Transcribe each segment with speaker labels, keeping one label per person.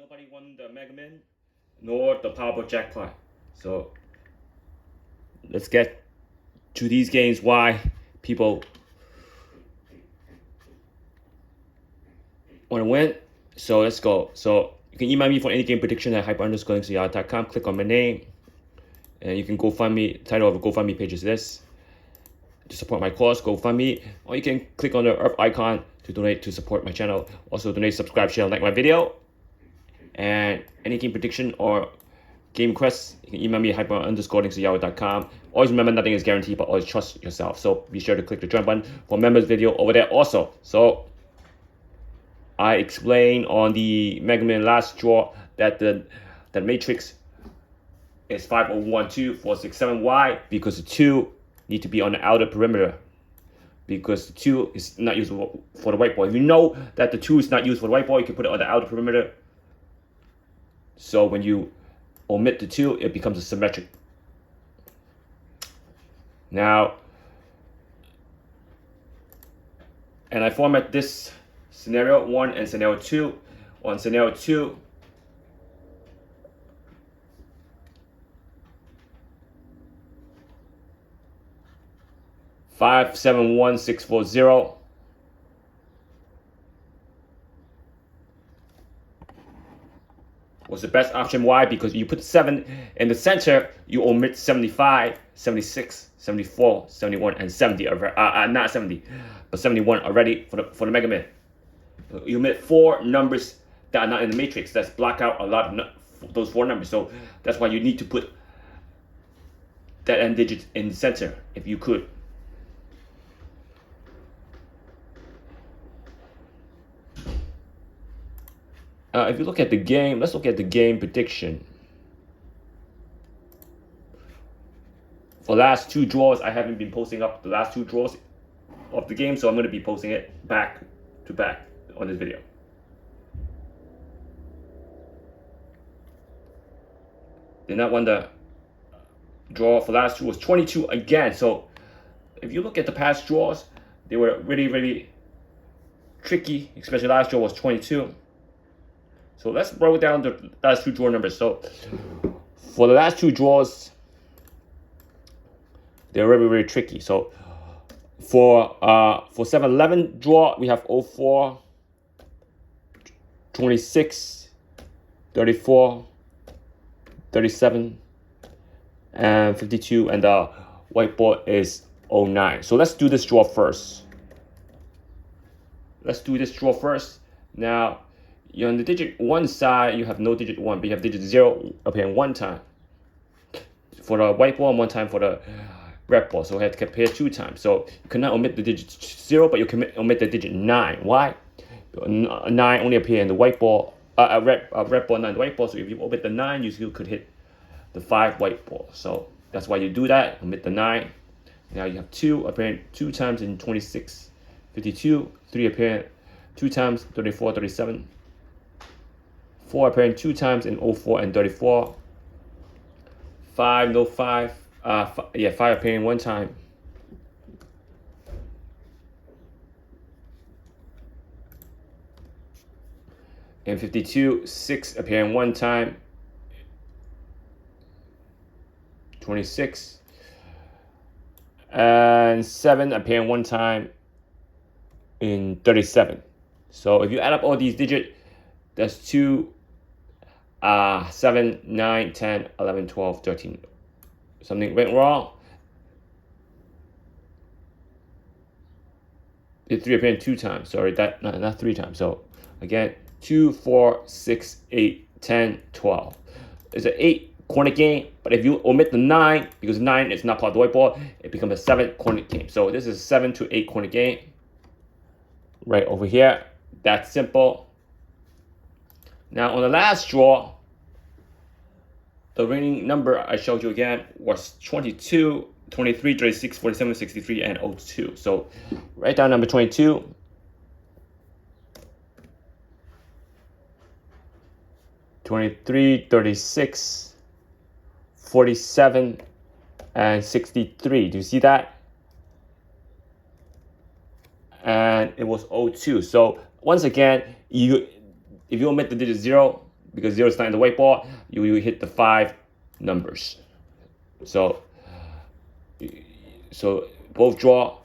Speaker 1: nobody won the Mega Man nor the Powerball Jackpot. So let's get to these games. Why people want to win? So let's go. So you can email me for any game prediction at hyper_linksiyard.com. Click on my name, and you can go find me. Title of the GoFundMe page is this: to support my cause, GoFundMe. Or you can click on the Earth icon to donate to support my channel. Also donate, subscribe, share, like my video. And any game prediction or game requests, you can email me at hyper_linksiyard.com. Always remember, nothing is guaranteed, but always trust yourself. So be sure to click the join button for members video over there also. So I explained on the Mega Man last draw that the matrix is 5012 467. Why? Because the 2 need to be on the outer perimeter. Because the 2 is not used for the white ball. If you know that the 2 is not used for the white ball, you can put it on the outer perimeter. So when you omit the 2, it becomes a symmetric. Now, and I format this scenario 1 and scenario 2. On scenario 2, five, 7, 1, 6, 4, 0. Was the best option. Why? Because you put 7 in the center, you omit 75, 76, 74, 71, and 70. Not 70, but 71 already for the Mega Man. You omit 4 numbers that are not in the matrix. That's block out a lot of those 4 numbers. So that's why you need to put that end digit in the center if you could. If you look at the game, let's look at the game prediction. For last 2 draws, I haven't been posting up the last 2 draws of the game, so I'm going to be posting it back to back on this video. Did not win the draw for last 2 was 22 again. So if you look at the past draws, they were really, really tricky, especially last draw was 22. So let's break down the last 2 draw numbers. So for the last 2 draws, they're very, very tricky. So for 7-11 draw, we have 04, 26, 34, 37, and 52, and the white ball is 09. So let's do this draw first. Now, you're on the digit 1 side, you have no digit 1, but you have digit 0 appearing 1 time for the white ball and 1 time for the red ball. So we have to compare 2 times. So you cannot omit the digit 0, but you can omit the digit 9. Why? 9 only appear in the white ball, red ball, 9 the white ball. So if you omit the 9, you still could hit the 5 white ball. So that's why you do that. Omit the 9. Now you have 2 appearing 2 times in 26, 52. 3 appearing 2 times, 34, 37. 4 appearing 2 times in 04 and 34. 5, no 5. 5 appearing 1 time. In 52, 6 appearing 1 time. 26. And 7 appearing 1 time in 37. So if you add up all these digits, that's 2, 7, 9, 10, 11, 12, 13. Something went wrong. The 3 appearing 2 times. Sorry, that not 3 times. So again, 2, 4, 6, 8, 10, 12. It's an 8 corner game, but if you omit the 9, because 9 is not part of the white ball, it becomes a 7 corner game. So this is a 7 to 8 corner game. Right over here. That's simple. Now on the last draw, the winning number I showed you again was 22, 23, 36, 47, 63, and 02. So write down number 22. 23, 36, 47, and 63. Do you see that? And it was 02. So once again, if you omit the digit 0, because 0 is not in the white ball, you hit the 5 numbers. So both draw,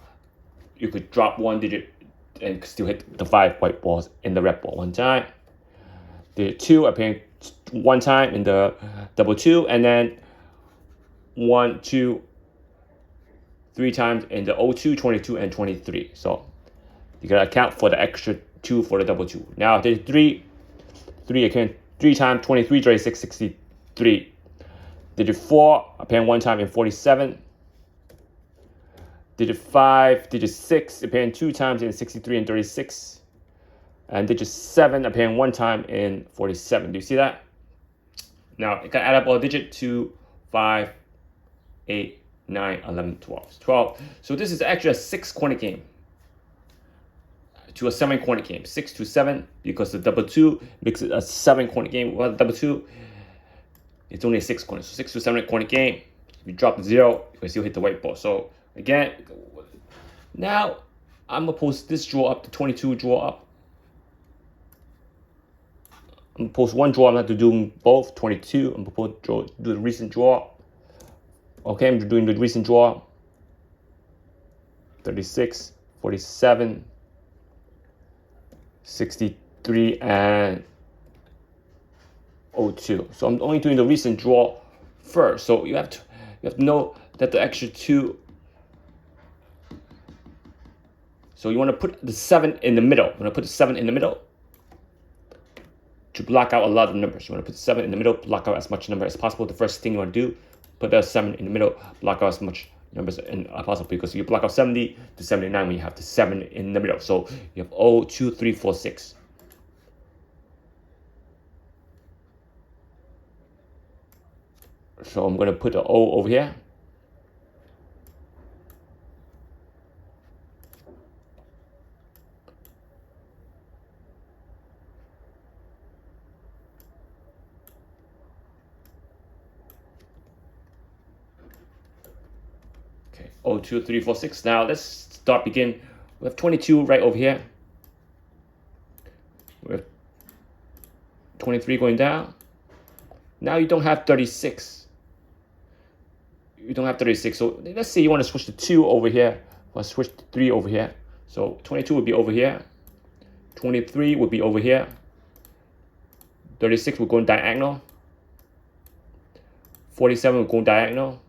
Speaker 1: you could drop 1 digit and still hit the 5 white balls in the red ball 1 time. The 2 appearing 1 time in the double 2, and then 1, 2, 3 times in the 02, 22, and 23. So you gotta account for the extra 2 for the double 2. Now there's 3 again, 3 times, 23, 36, 63. Digit 4 appearing 1 time in 47. Digit 5, digit 6 appearing 2 times in 63 and 36. And digit 7 appearing 1 time in 47. Do you see that? Now, you can add up all digits: 2, 5, 8, 9, 11, 12. So this is actually a 6-corner game to a 7-corner game. 6 to 7, because the double 2 makes it a 7-corner game. Well, the double 2, it's only a 6-corner. So 6 to 7-corner game. If you drop the 0, you can still hit the white ball. So again, now I'm gonna post this draw up, the 22 draw up. I'm gonna post 1 draw. I'm not doing both. 22. I'm gonna do the recent draw. Okay, I'm doing the recent draw. 36, 47, 63, and 02. So I'm only doing the recent draw first. So you have to know that the extra 2. So you want to put the 7 in the middle. You want to put the 7 in the middle to block out a lot of numbers. You want to put 7 in the middle, block out as much number as possible. The first thing you want to do, put the 7 in the middle, block out as much numbers as possible, because you block out 70 to 79 when you have the 7 in the middle. So you have 0, 2, 3, 4, 6. So I'm going to put the O over here. Okay, 0, 2, 3, 4, 6. Now let's begin. We have 22 right over here. We have 23 going down. Now you don't have 36. You don't have 36. So let's say you want to switch the 2 over here, or switch the 3 over here. So 22 would be over here. 23 would be over here. 36 would go diagonal. 47 would go diagonal.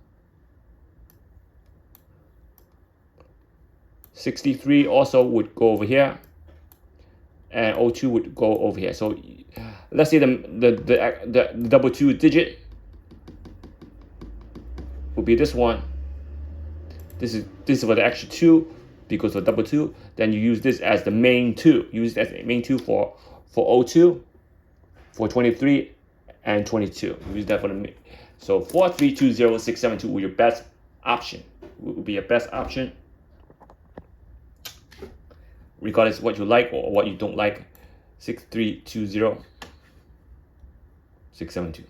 Speaker 1: 63 also would go over here. And 02 would go over here. So let's say the double 2 digit would be this one. This is for the extra 2, because of double 2. Then you use this as the main 2. Use it as the main 2 for 02, for 23, and 22. Use that for the main. So 4, 3, 2, 0, 6, 7, 2 will your best option. Will be your best option, regardless of what you like or what you don't like. 6, 3, 2, 0, 6, 7, 2.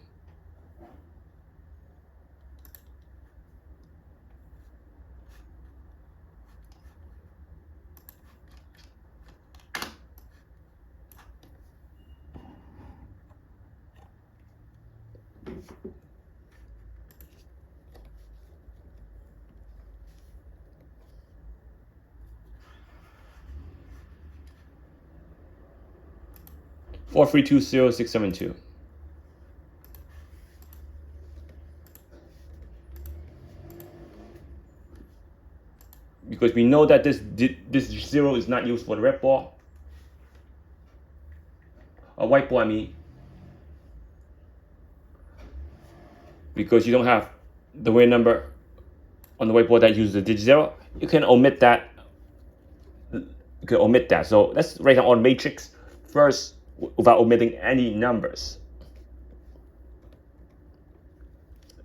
Speaker 1: 4, 3, 2, 0, 6, 7, 2. Because we know that this 0 is not used for the red ball. A white ball, I mean. Because you don't have the way number on the white ball that uses the digit 0. You can omit that. So let's write down all the matrix first, without omitting any numbers.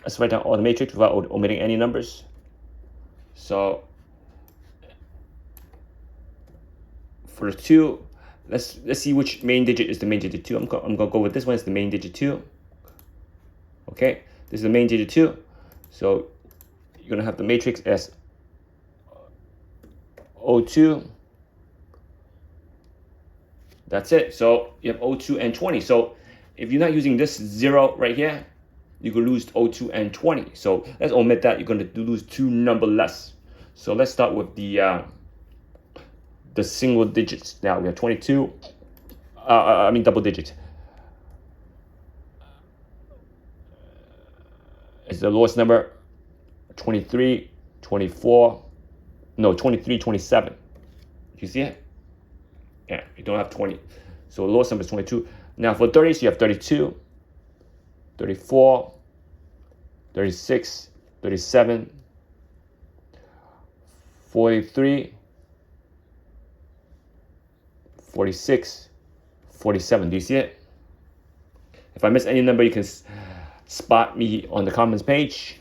Speaker 1: Let's write down all the matrix without omitting any numbers. So for the 2, let's see which main digit is the main digit 2. I'm gonna go with this one. It's the main digit 2. Okay, this is the main digit 2. So you're gonna have the matrix as 02. That's it. So you have 02 and 20. So if you're not using this 0 right here, you could lose 02 and 20. So let's omit that. You're going to lose 2 number less. So let's start with the single digits. Now we have 22. Double digits. It's the lowest number. 23, 24. No, 23, 27. You see it? Yeah, you don't have 20. So the lowest number is 22. Now for 30s, you have 32, 34, 36, 37, 43, 46, 47. Do you see it? If I miss any number, you can spot me on the comments page.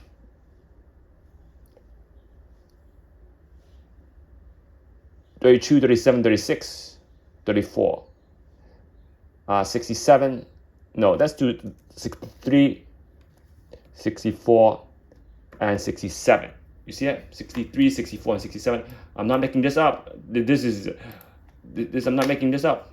Speaker 1: $32, $37, $36, $34, 67. No, let's do 63, 64, and 67. You see it? 63, 64, and 67. I'm not making this up. I'm not making this up.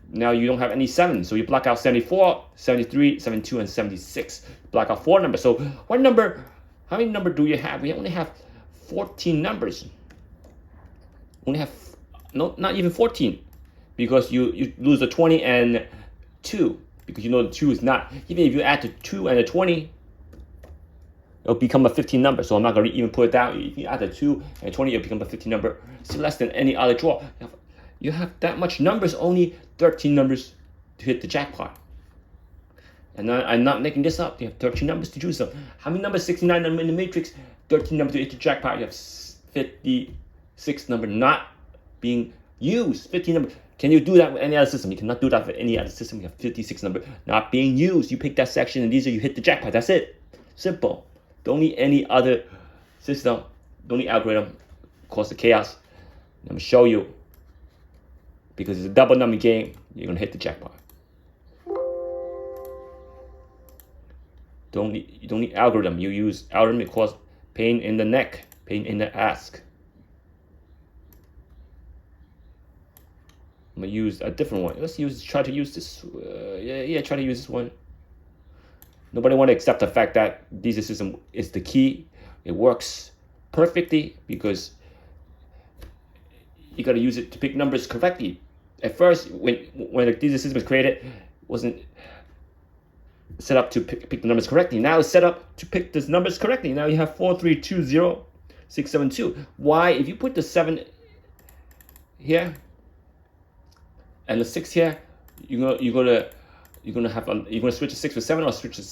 Speaker 1: Now you don't have any 7, so you block out 74, 73, 72, and 76. Block out 4 numbers. So what number? How many numbers do you have? We only have 14 numbers. Only have not even 14, because you lose the 20 and 2, because you know the 2 is not. Even if you add the 2 and the 20, it'll become a 15 number. So I'm not going to even put it down. If you add the 2 and 20, it'll become a 15 number. It's less than any other draw. You have that much numbers, only 13 numbers to hit the jackpot. And I'm not making this up. You have 13 numbers to choose from. How many numbers? 69 in the matrix. 13 numbers to hit the jackpot. You have 56 number not being used. 15 number. Can you do that with any other system? You cannot do that with any other system. You have 56 number not being used. You pick that section, and these are you hit the jackpot. That's it. Simple. Don't need any other system. Don't need algorithm. Cause the chaos. I'm gonna show you. Because it's a double number game, you're gonna hit the jackpot. You don't need algorithm. You use algorithm, it causes pain in the neck, pain in the ass. I'm gonna use a different one. Try to use this. Try to use this one. Nobody want to accept the fact that this system is the key. It works perfectly because you gotta use it to pick numbers correctly. At first, when the Dster system was created, it wasn't set up to pick the numbers correctly. Now it's set up to pick the numbers correctly. Now you have 4, 3, 2, 0, 6, 7, 2. Why? If you put the 7 here and the 6 here, you're gonna switch the 6 with 7 or switch the,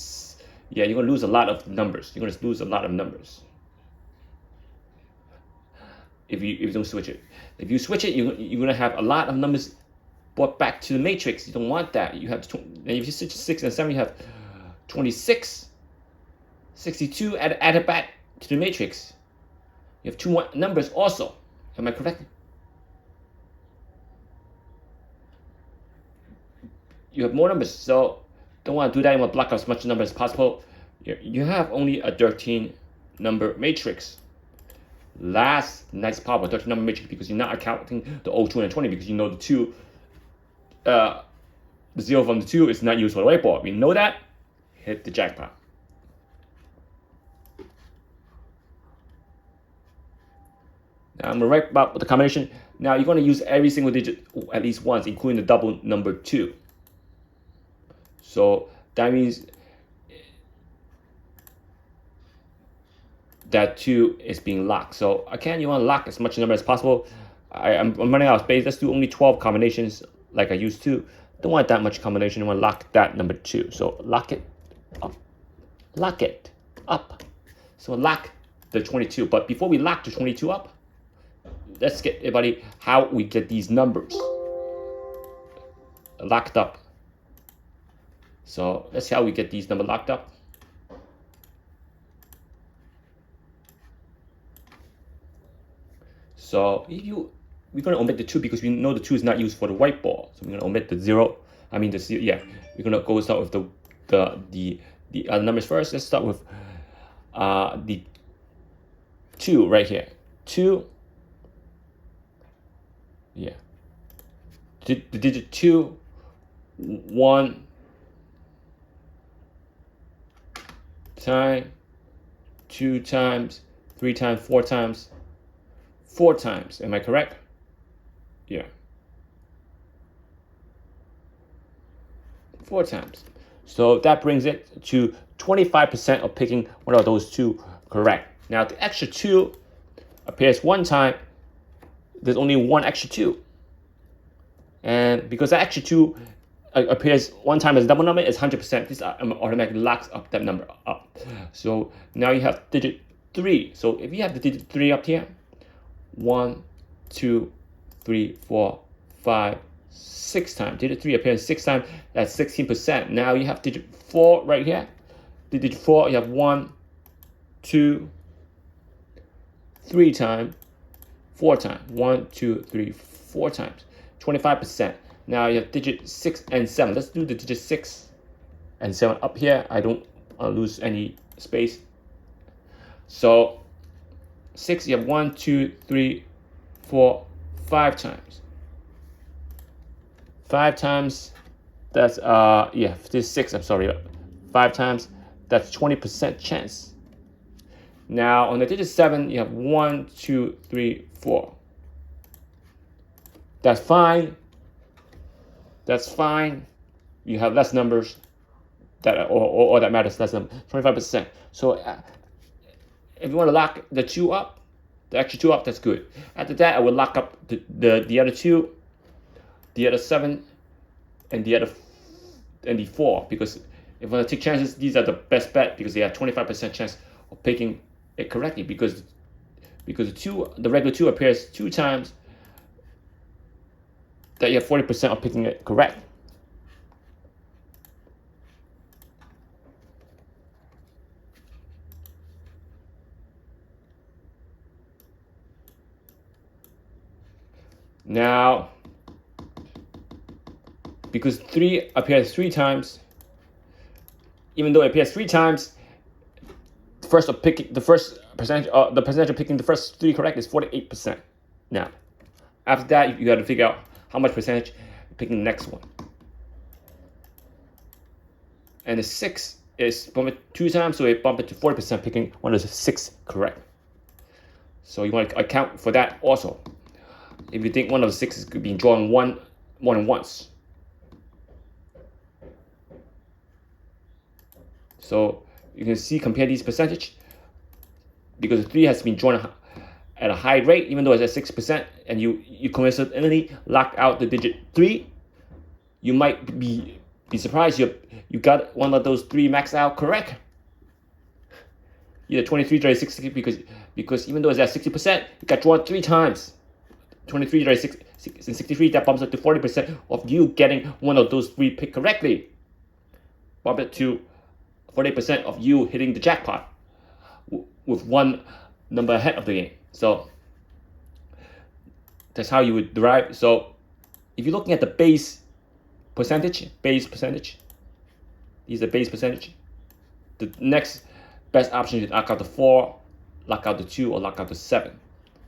Speaker 1: you're gonna lose a lot of numbers. You're gonna lose a lot of numbers if you don't switch it. If you switch it, you're gonna have a lot of numbers brought back to the matrix. You don't want that. You have and if you switch 6 and 7, you have 26, 62 added back to the matrix. You have 2 numbers also. Am I correct? You have more numbers, so don't want to do that. You want to block out as much numbers as possible. You have only a 13 number matrix. Last night's Powerball 13 number matrix, because you're not accounting the 02 and 20, because you know the 2, the 0 from the 2 is not used for the white ball. We know that. Hit the jackpot. Now I'm gonna write about the combination. Now you're gonna use every single digit at least once, including the double number 2. So that means that 2 is being locked. So again, you want to lock as much number as possible. I'm running out of space. Let's do only 12 combinations like I used to. Don't want that much combination. I want to lock that number 2. So lock it up. Lock it up. So lock the 22. But before we lock the 22 up, let's get everybody how we get these numbers locked up. So let's see how we get these numbers locked up. So we're going to omit the 2 because we know the 2 is not used for the white ball. So we're going to omit the 0. We're going to start with the other numbers first. Let's start with the 2 right here. 2. Yeah. The digit 2 1 time, 2 times, 3 times, 4 times, 4 times. Am I correct? Yeah. 4 times. So that brings it to 25% of picking one of those two correct. Now the extra 2 appears one time. There's only one extra 2. And because that extra 2 appears one time as a double number, it's 100%. This automatically locks up that number up. So now you have digit 3. So if you have the digit 3 up here, 1, 2, 3, 4, 5, 6 times. Digit 3 appears 6 times. That's 16%. Now you have digit 4 right here. Digit 4, you have 1, 2, 3 times, 4 times. 1, 2, 3, 4 times. 25%. Now you have digit 6 and 7. Let's do the digit 6 and 7 up here. I don't lose any space. So 6, you have 1, 2, 3, 4, 5 times. 5 times, that's yeah, this 6, I'm sorry, 5 times, that's 20% chance. Now on the digit 7, you have 1, 2, 3, 4. That's fine. That's fine. You have less numbers that or that matters less than 25%. So if you want to lock the 2 up, the extra 2 up, that's good. After that, I would lock up the other 2, the other 7, and the 4, because if I want to take chances, these are the best bet because they have 25% chance of picking it correctly because the regular 2 appears 2 times. That you have 40% of picking it correct. Now, because 3 appears 3 times, even though it appears 3 times, the percentage of picking the first 3 correct is 48%. Now, after that, you got to figure out how much percentage picking the next one. And the 6 is bumped 2 times, so it bumped it to 40% picking one of the 6 correct. So you want to account for that also. If you think one of the 6 is being drawn more than once. So you can see, compare these percentage, because the 3 has been drawn at a high rate, even though it's at 6%, and you coincidentally lock out the digit 3, you might be surprised you got one of those 3 maxed out correct. Either 23, 36, 60, because even though it's at 60%, it got drawn 3 times. 23, 36, and 63, that bumps up to 40% of you getting one of those 3 picked correctly. Bump it to 40% of you hitting the jackpot with one number ahead of the game. So that's how you would derive. So if you're looking at the base percentage, these are base percentage. The next best option is lock out the 4, lock out the 2, or lock out the 7.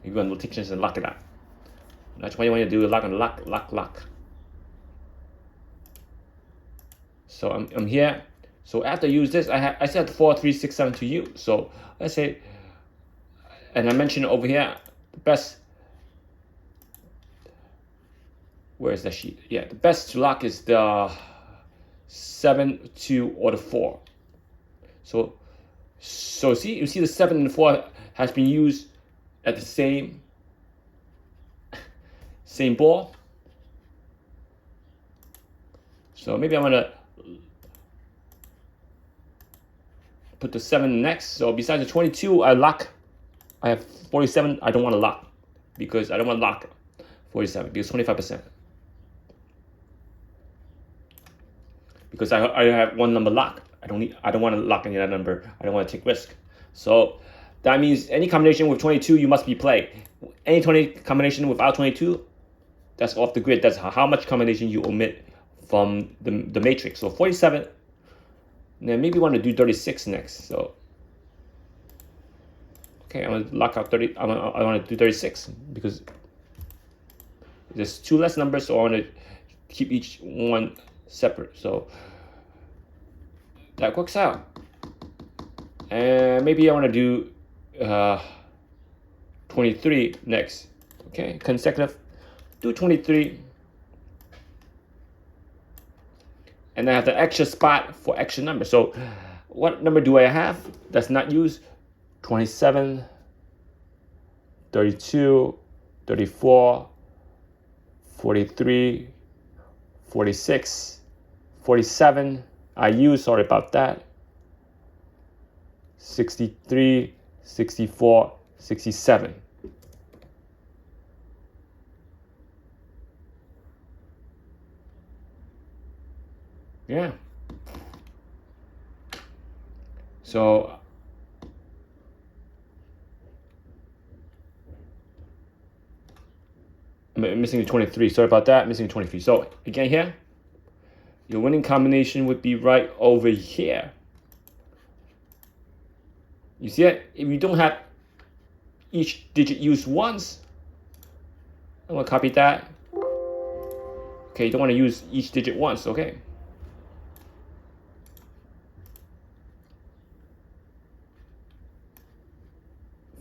Speaker 1: If you want to take chances and lock it out. That's what you want to do, lock and lock. So I'm here. So after I use this, I set 4, 3, 6, 7 to you. So let's say, and I mentioned over here, the best, where is that sheet? Yeah, the best to lock is the 7, 2, or the 4. So see, you see the 7 and the 4 has been used at the same ball. So maybe I'm gonna put the 7 next. So besides the 22, I have 47. I don't want to lock because I don't want to lock 47 because 25%. Because I have one number lock. I don't want to lock any other number. I don't want to take risk. So that means any combination with 22, you must be played. Any 20 combination without 22, that's off the grid. That's how much combination you omit from the matrix. So 47. Now maybe want to do 36 next. So okay, I'm gonna lock out 30. I want to do 36 because there's 2 less numbers, so I want to keep each one separate. So that works out. And maybe I want to do 23 next. Okay, consecutive. Do 23. And I have the extra spot for extra number. So what number do I have that's not used? 27, 32, 34, 43, 46, 47. I use, sorry about that. 63, 64, 67. Yeah. So I'm missing 23. Sorry about that. Missing 23. So again here, your winning combination would be right over here. You see it? If you don't have each digit used once, I'm gonna copy that. Okay, you don't want to use each digit once, okay?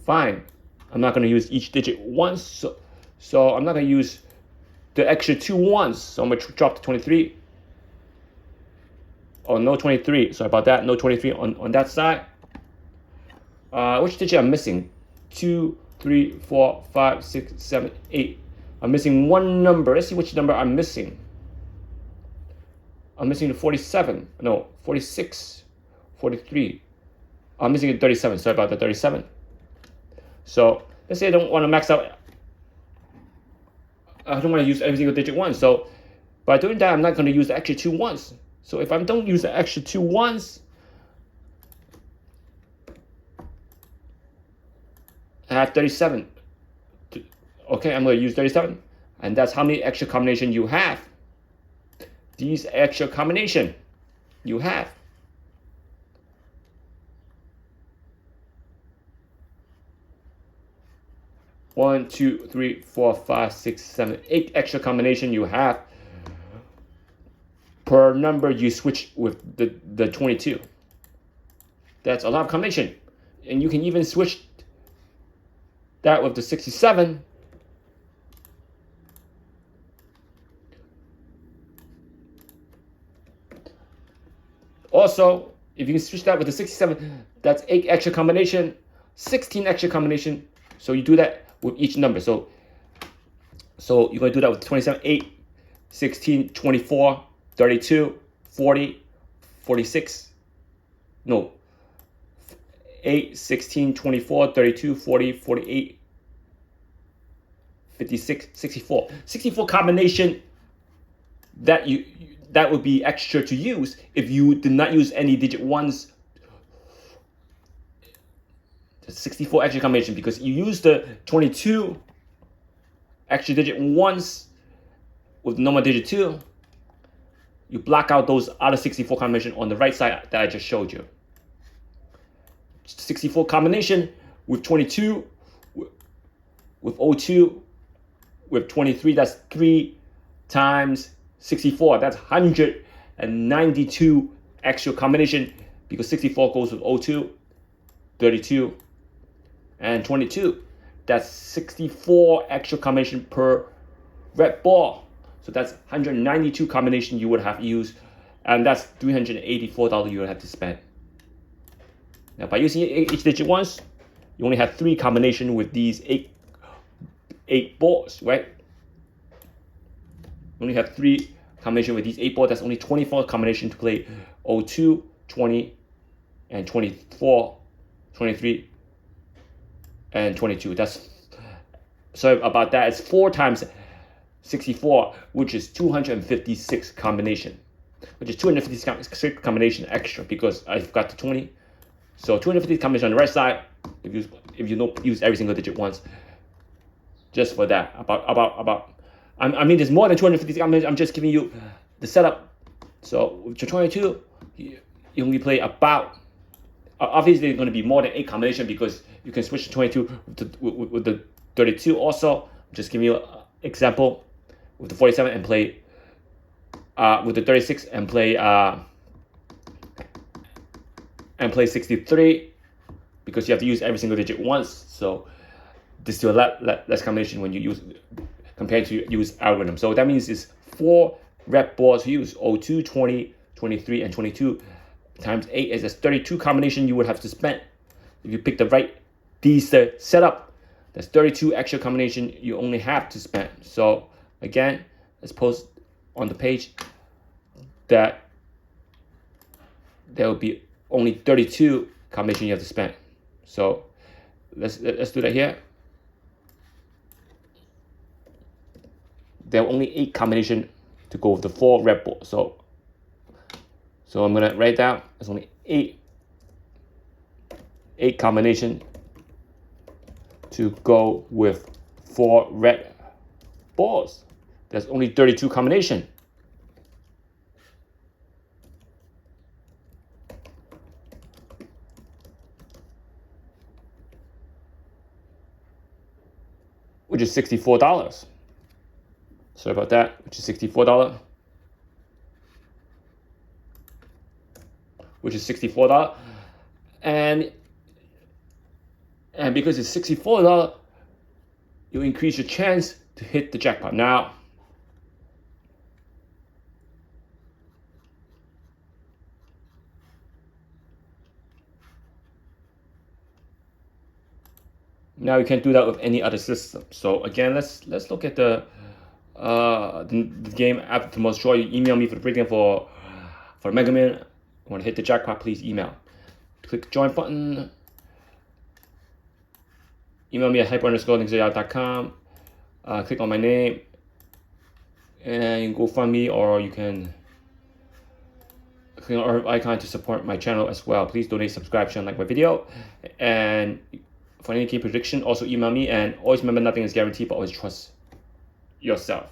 Speaker 1: Fine. I'm not gonna use each digit once, so I'm not gonna use the extra 2 once. So I'm gonna drop to 23. Oh, no 23. Sorry about that. No 23 on that side. Which digit I'm missing? 2, 3, 4, 5, 6, 7, 8. I'm missing one number. Let's see which number I'm missing. I'm missing the 47. No, 46, 43. I'm missing the 37. Sorry about the 37. So let's say I don't want to max out. I don't want to use every single digit once. So by doing that, I'm not going to use the extra 2 once. So if I don't use the extra 2 once, I have 37. Okay, I'm going to use 37. And that's how many extra combinations you have. These extra combination you have. One, two, three, four, five, 6, 7, 8 extra combination you have per number you switch with the 22. That's a lot of combination. And you can even switch that with the 67. Also, if you can switch that with the 67, that's 8 extra combination, 16 extra combination. So you do that with each number. So you're going to do that with 27, 8, 16, 24, 32, 40, 46. No. 8, 16, 24, 32, 40, 48, 56, 64. 64 combination that would be extra to use if you did not use any digit ones. 64 extra combination because you use the 22 extra digit once with the normal digit 2. You block out those other 64 combination on the right side that I just showed you. 64 combination with 22, with 02, with 23. That's 3 times 64. That's 192 extra combination because 64 goes with 02, 32, and 22. That's 64 extra combination per red ball. So that's 192 combination you would have used, and that's $384 you would have to spend. Now by using each digit once, you only have 3 combination with these 8 balls, right? You only have 3 combination with these 8 balls. That's only 24 combination to play 02, 20, and 24, 23, and 22. That's, sorry about that. It's 4 times 64, which is 256 combination, which is 256 combination extra because I forgot the 20. So 250 combination on the right side if you don't use every single digit once. Just for that, I mean, there's more than 250 combinations. I'm just giving you the setup. So with your 22, you only play about. Obviously, it's going to be more than 8 combination because you can switch to 22 with the 32. Also, I'm just giving you an example with the 47 and play with the 36 and play 63 because you have to use every single digit once. So there's still a lot less combination when you use compared to use algorithm. So that means it's 4 red balls to use: 02, 20, 23, and 22 times 8 is 32 combination you would have to spend if you pick the right Dster setup. That's 32 extra combination you only have to spend. So again, let's post on the page that there will be only 32 combination you have to spend. So let's do that here. There are only 8 combination to go with the 4 red balls. So I'm gonna write down there's only 8 combination to go with 4 red balls. There's only 32 combination. Which is $64. Sorry about that, which is $64. Which is $64. And because it's $64, you increase your chance to hit the jackpot. Now, you can't do that with any other system. So again, let's look at the game after tomorrow's draw. You email me for the breakdown for Mega Man. Want to hit the jackpot? Please email. Click join button. Email me at hyper_links@yahoo.com. Click on my name, and you can go find me, or you can click on our icon to support my channel as well. Please donate, subscribe, share, and like my video. And for any game prediction, also email me. And always remember, nothing is guaranteed, but always trust yourself.